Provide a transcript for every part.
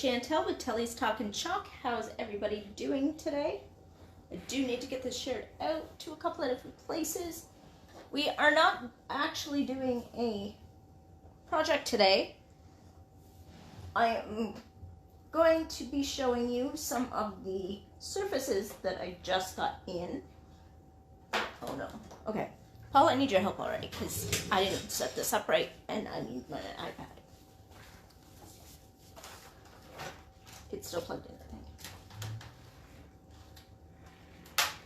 Chantel with Telly's Talkin' Chalk. How's everybody doing today? I do need to get this shared out to a couple of different places. We are not actually doing a project today. I am going to be showing you some of the surfaces that I just got in. Oh no. Okay. Paul, I need your help already because I didn't set this up right and I need my iPad. It's still plugged in, I think.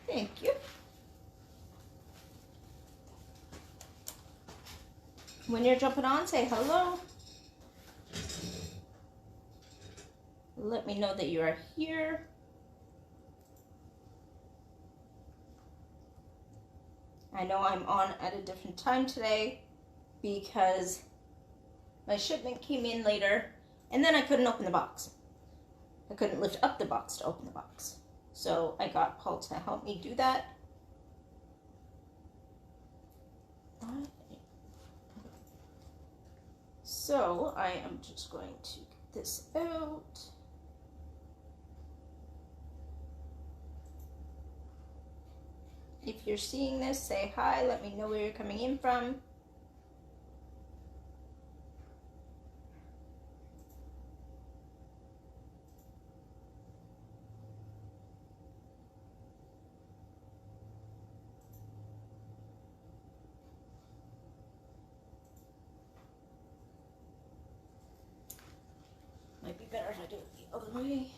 Thank you. When you're jumping on, say hello. Let me know that you are here. I know I'm on at a different time today because my shipment came in later and then I couldn't open the box. I couldn't lift up the box to open the box. So I got Paul to help me do that. So I am just going to get this out. If you're seeing this, say hi, let me know where you're coming in from. Might be better if I do it the other way.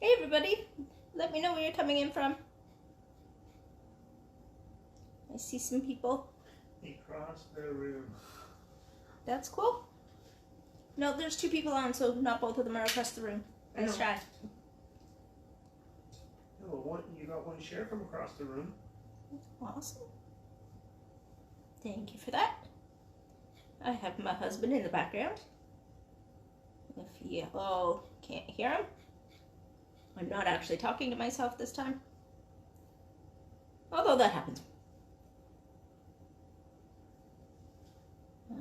Hey everybody, let me know where you're coming in from. I see some people. Across the room. That's cool. No, there's two people on, so not both of them are across the room. Nice try. No, you got one share from across the room. Awesome. Thank you for that. I have my husband in the background. If you all can't hear him, I'm not actually talking to myself this time. Although that happens. You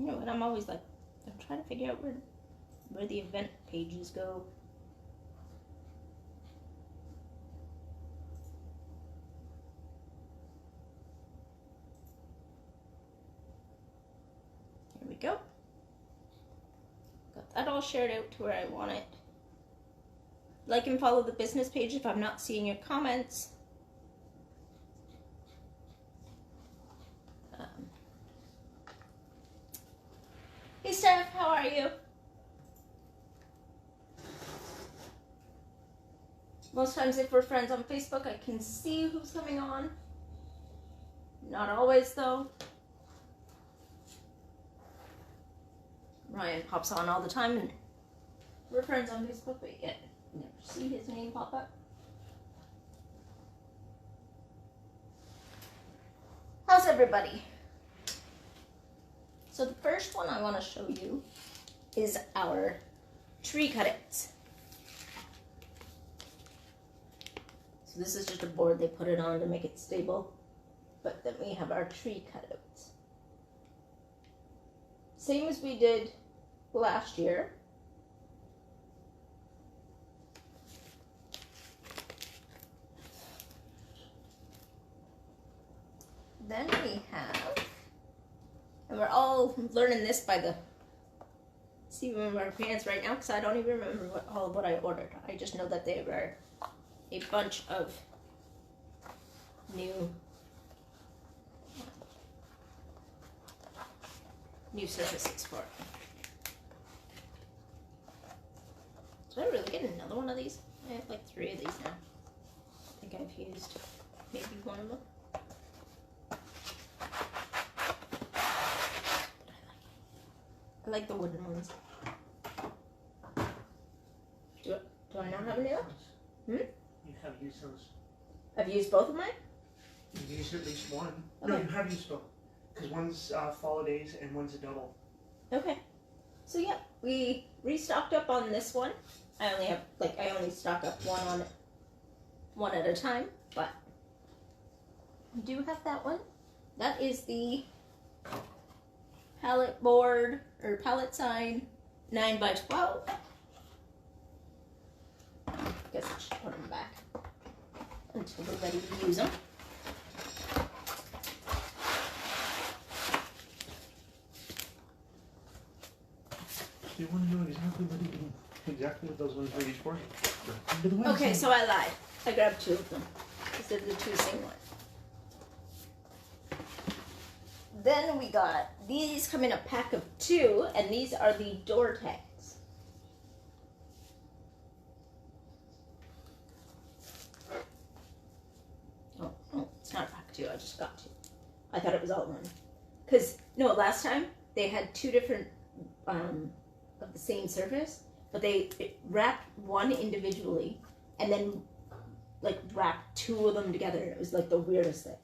know what, I'm always like, I'm trying to figure out where the event pages go. Here we go. Got that all shared out to where I want it. Like and follow the business page if I'm not seeing your comments. Hey Steph, how are you? Most times if we're friends on Facebook, I can see who's coming on. Not always though. Ryan pops on all the time and we're friends on Facebook, but yet never see his name pop up. How's everybody? So the first one I want to show you is our tree cutouts. So this is just a board they put it on to make it stable. But then we have our tree cutouts. Same as we did last year. Then we have, and we're all learning this by the seat of our pants right now because I don't even remember all of what I ordered. I just know that they were a bunch of new surfaces for it. Did I really get another one of these? I have like 3 of these now. I think I've used maybe one of them. I like the wooden ones. Do I not have any left? You have used those. I've used both of mine? You've used at least one. Okay. No, you have used both. Because one's follow days and one's a double. Okay. So yeah, we restocked up on this one. I only stock up one at a time, but I do have that one. That is the pallet board or pallet sign 9x12. Guess I should put them back until we're ready to use them. Do you want to know exactly what those ones were used for? Okay, so I lied. I grabbed two of them. These are the two same ones. Then we got, these come in a pack of 2, and these are the door tags. Oh, it's not a pack of 2, I just got 2. I thought it was all one. Because, no, last time they had 2 different of the same surface, but they wrapped one individually and then like wrapped 2 of them together. It was like the weirdest thing.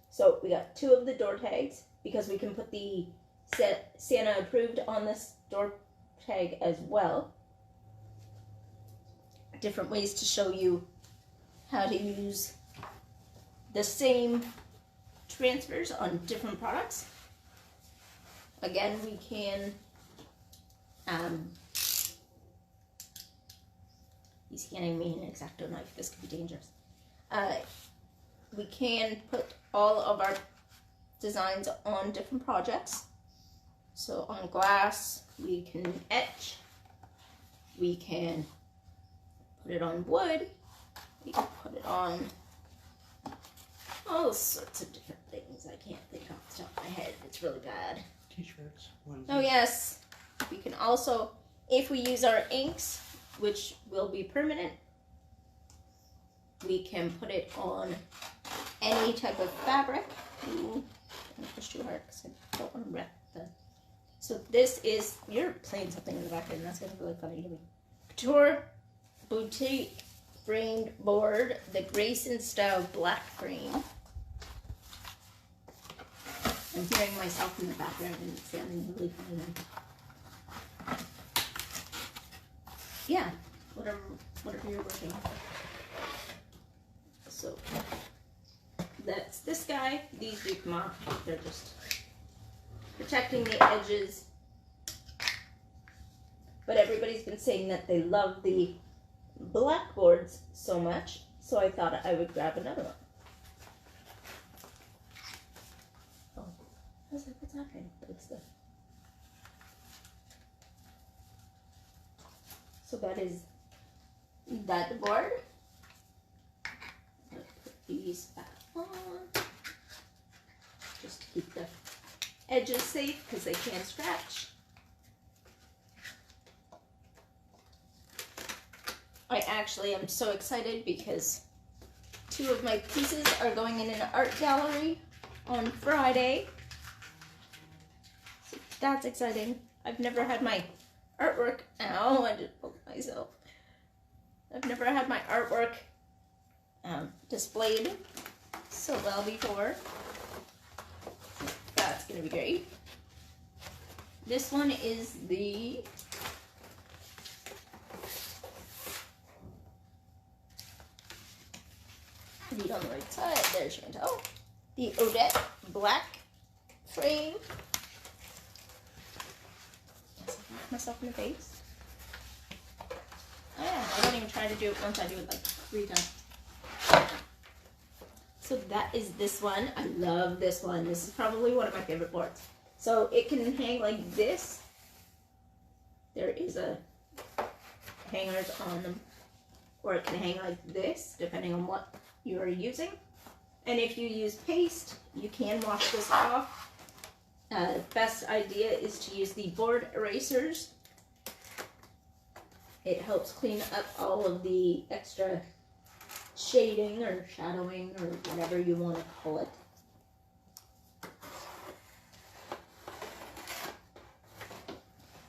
So we got 2 of the door tags because we can put the Santa approved on this door tag as well. Different ways to show you how to use the same transfers on different products. Again, we can he's handing me an X-Acto knife. This could be dangerous. We can put all of our designs on different projects. So on glass, we can etch. We can put it on wood. We can put it on all sorts of different things. I can't think off the top of my head. It's really bad. T-shirts. Oh yes. We can also, if we use our inks, which will be permanent, we can put it on any type of fabric. Ooh, don't push too hard because I don't want to wrap the... So this is, you're playing something in the background, and that's going to be really funny to me. Couture Boutique framed board, the Grayson style black frame. I'm hearing myself in the background and it's sounding really funny then. Yeah, whatever you're working on. So that's this guy. These do come off. They're just protecting the edges. But everybody's been saying that they love the blackboards so much, so I thought I would grab another one. Oh, I was like, what's happening? But it's the... So that is that board. I'll put these back on just to keep the edges safe because they can scratch. I actually am so excited because 2 of my pieces are going in an art gallery on Friday. So that's exciting. I've never had my artwork, ow, I just poked myself. I've never had my artwork displayed so well before. So that's gonna be great. This one is the read on the right side. There's Chantel. The Odette black frame. Yes, I knocked myself in the face. Oh yeah, I don't even try to do it once. I do it like 3 times. So that is this one. I love this one. This is probably one of my favorite boards. So it can hang like this. There is a hangers on them, or it can hang like this, depending on what you are using. And if you use paste, you can wash this off. Best idea is to use the board erasers. It helps clean up all of the extra shading or shadowing or whatever you want to call it.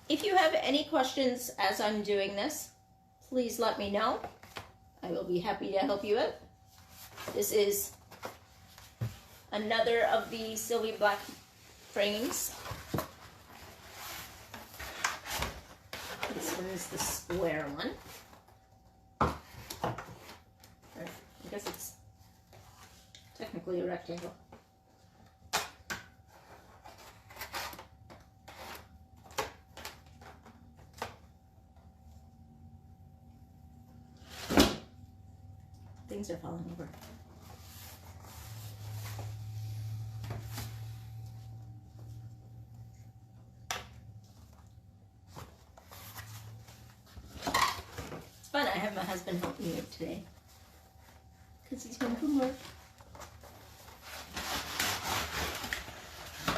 If you have any questions as I'm doing this, please let me know. I will be happy to help you out. This is another of the Sylvia Black frames. This one is the square one. I guess it's technically a rectangle. Things are falling over. It's fun. I have my husband help me out today because he's home from work.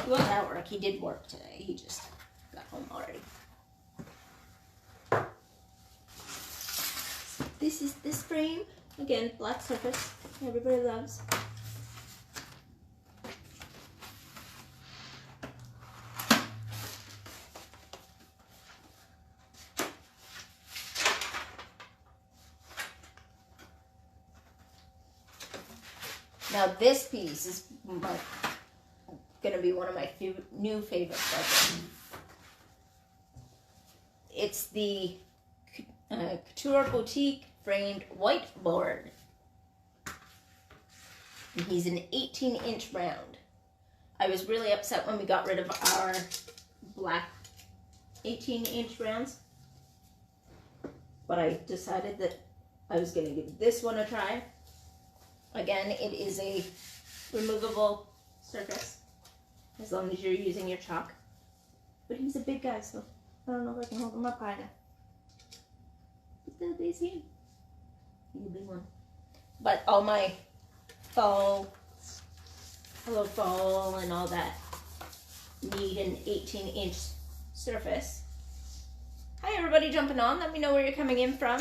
He was at work. He did work today. He just got home already. This is this frame. Again, black surface. Everybody loves. Now this piece is going to be one of my new favorites ever. It's the Couture Boutique framed whiteboard. And he's an 18-inch round. I was really upset when we got rid of our black 18-inch rounds, but I decided that I was going to give this one a try. Again, it is a removable surface as long as you're using your chalk. But he's a big guy, so I don't know if I can hold him up high enough. But there's him. He's a big one. But all my Hello Fall and all that need an 18-inch surface. Hi everybody jumping on. Let me know where you're coming in from.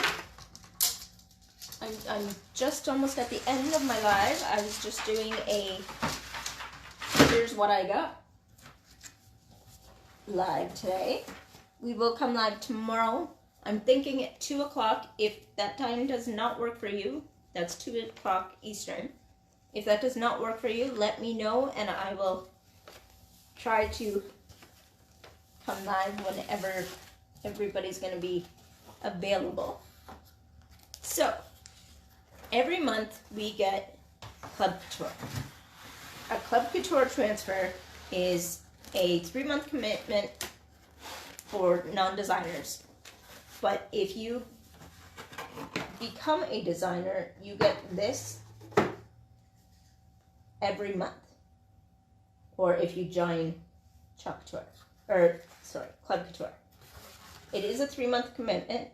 I'm just almost at the end of my live. I was just doing a here's what I got live today. We will come live tomorrow. I'm thinking at 2 o'clock. If that time does not work for you, that's 2 o'clock Eastern. If that does not work for you, let me know and I will try to come live whenever everybody's going to be available. So, every month we get Club Couture. A Club Couture transfer is a 3-month commitment for non-designers. But if you become a designer, you get this every month. Or if you join Club Couture. It is a 3-month commitment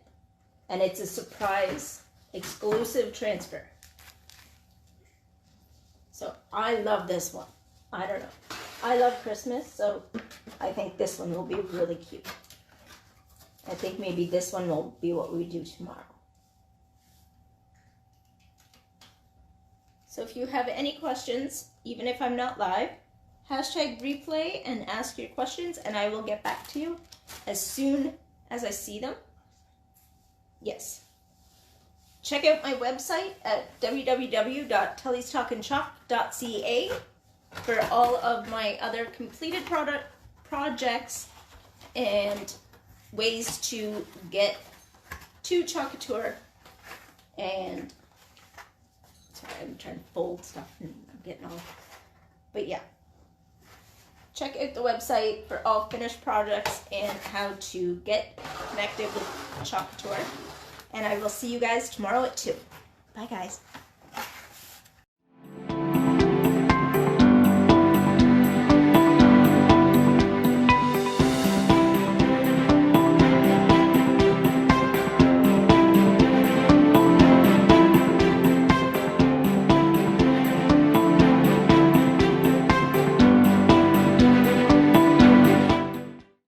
and it's a surprise exclusive transfer. So I love this one. I don't know. I love Christmas, so I think this one will be really cute. I think maybe this one will be what we do tomorrow. So if you have any questions, even if I'm not live, hashtag replay and ask your questions and I will get back to you as soon as I see them. Yes. Check out my website at www.tellystalkandchalk.ca for all of my other completed projects and ways to get to Chalk Couture. And sorry, I'm trying to fold stuff and I'm getting all. But yeah, check out the website for all finished projects and how to get connected with Chalk Couture. And I will see you guys tomorrow at 2. Bye, guys.